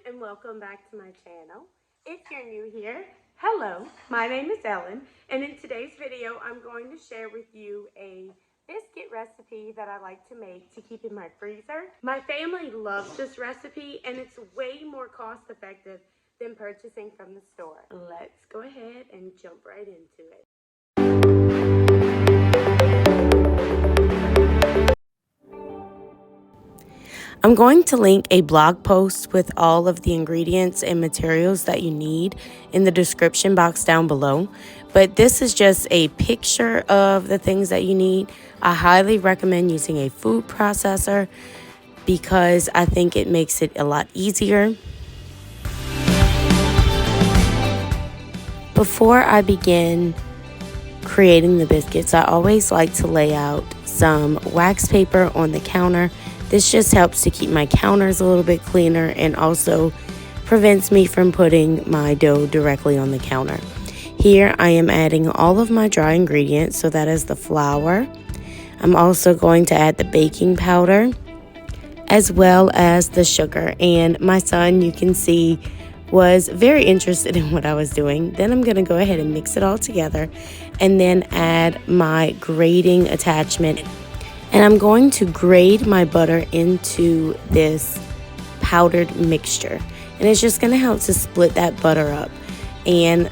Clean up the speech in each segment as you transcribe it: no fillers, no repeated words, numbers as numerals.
and welcome back to my channel. If you're new here, hello, my name is Ellen, and in today's video I'm going to share with you a biscuit recipe that I like to make to keep in my freezer. My family loves this recipe and it's way more cost effective than purchasing from the store. Let's go ahead and jump right into it. I'm going to link a blog post with all of the ingredients and materials that you need in the description box down below. But this is just a picture of the things that you need. I highly recommend using a food processor because I think it makes it a lot easier. Before I begin creating the biscuits, I always like to lay out some wax paper on the counter. This just helps to keep my counters a little bit cleaner and also prevents me from putting my dough directly on the counter. Here I am adding all of my dry ingredients, so that is the flour. I'm also going to add the baking powder as well as the sugar. And my son, you can see, was very interested in what I was doing. Then I'm going to go ahead and mix it all together and then add my grating attachment. And I'm going to grate my butter into this powdered mixture. And it's just going to help to split that butter up. And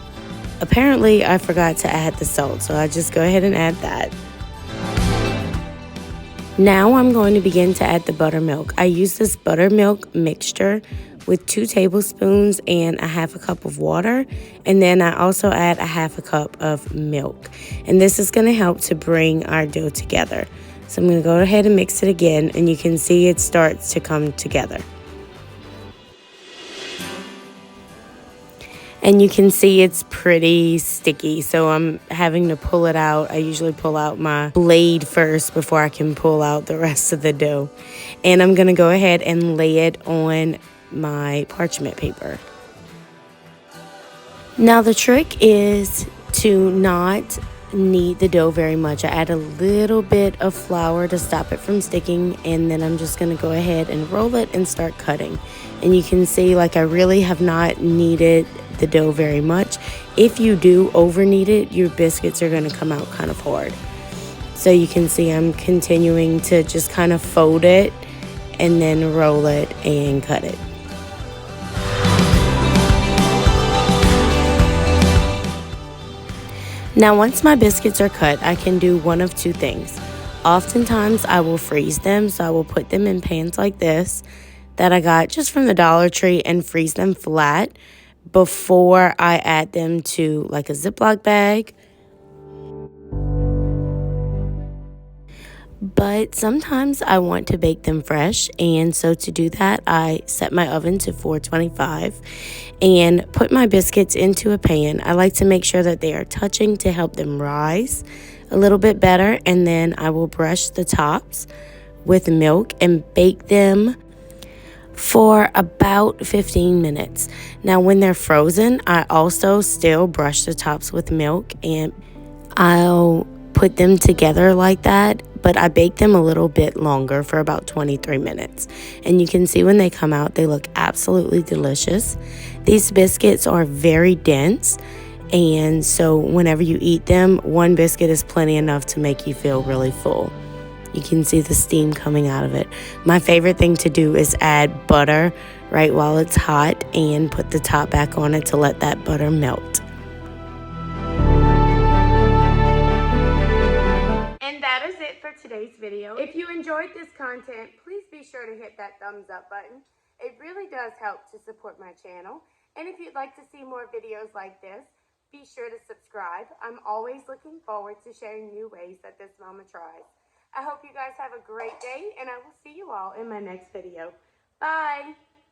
apparently I forgot to add the salt, so I just go ahead and add that. Now I'm going to begin to add the buttermilk. I use this buttermilk mixture with 2 tablespoons and a half a cup of water. And then I also add a half a cup of milk. And this is going to help to bring our dough together. So I'm going to go ahead and mix it again, and you can see it starts to come together. And you can see it's pretty sticky, so I'm having to pull it out. I usually pull out my blade first before I can pull out the rest of the dough. And I'm going to go ahead and lay it on my parchment paper. Now the trick is to not knead the dough very much. I add a little bit of flour to stop it from sticking, and then I'm just going to go ahead and roll it and start cutting. And you can see, like, I really have not kneaded the dough very much. If you do over knead it, your biscuits are going to come out kind of hard. So you can see I'm continuing to just kind of fold it and then roll it and cut it. Now once my biscuits are cut, I can do one of 2 things. Oftentimes I will freeze them, so I will put them in pans like this that I got just from the Dollar Tree and freeze them flat before I add them to like a Ziploc bag. But sometimes I want to bake them fresh, and so to do that I set my oven to 425 and put my biscuits into a pan. I like to make sure that they are touching to help them rise a little bit better, and then I will brush the tops with milk and bake them for about 15 minutes. Now when they're frozen, I also still brush the tops with milk, and I'll put them together like that, but I bake them a little bit longer for about 23 minutes. And you can see when they come out, they look absolutely delicious. These biscuits are very dense, and so whenever you eat them, 1 biscuit is plenty enough to make you feel really full. You can see the steam coming out of it. My favorite thing to do is add butter right while it's hot and put the top back on it to let that butter melt. And that is it for today's video. If you enjoyed this content, please be sure to hit that thumbs up button. It really does help to support my channel. And if you'd like to see more videos like this, be sure to subscribe. I'm always looking forward to sharing new ways that this mama tries. I hope you guys have a great day, and I will see you all in my next video. Bye!